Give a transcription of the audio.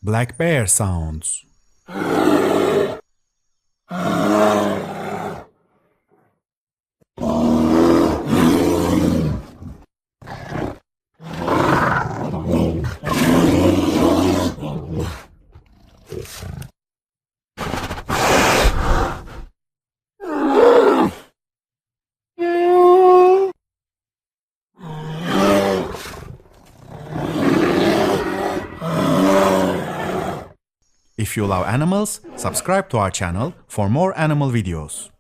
Black bear sounds. If you love animals, subscribe to our channel for more animal videos.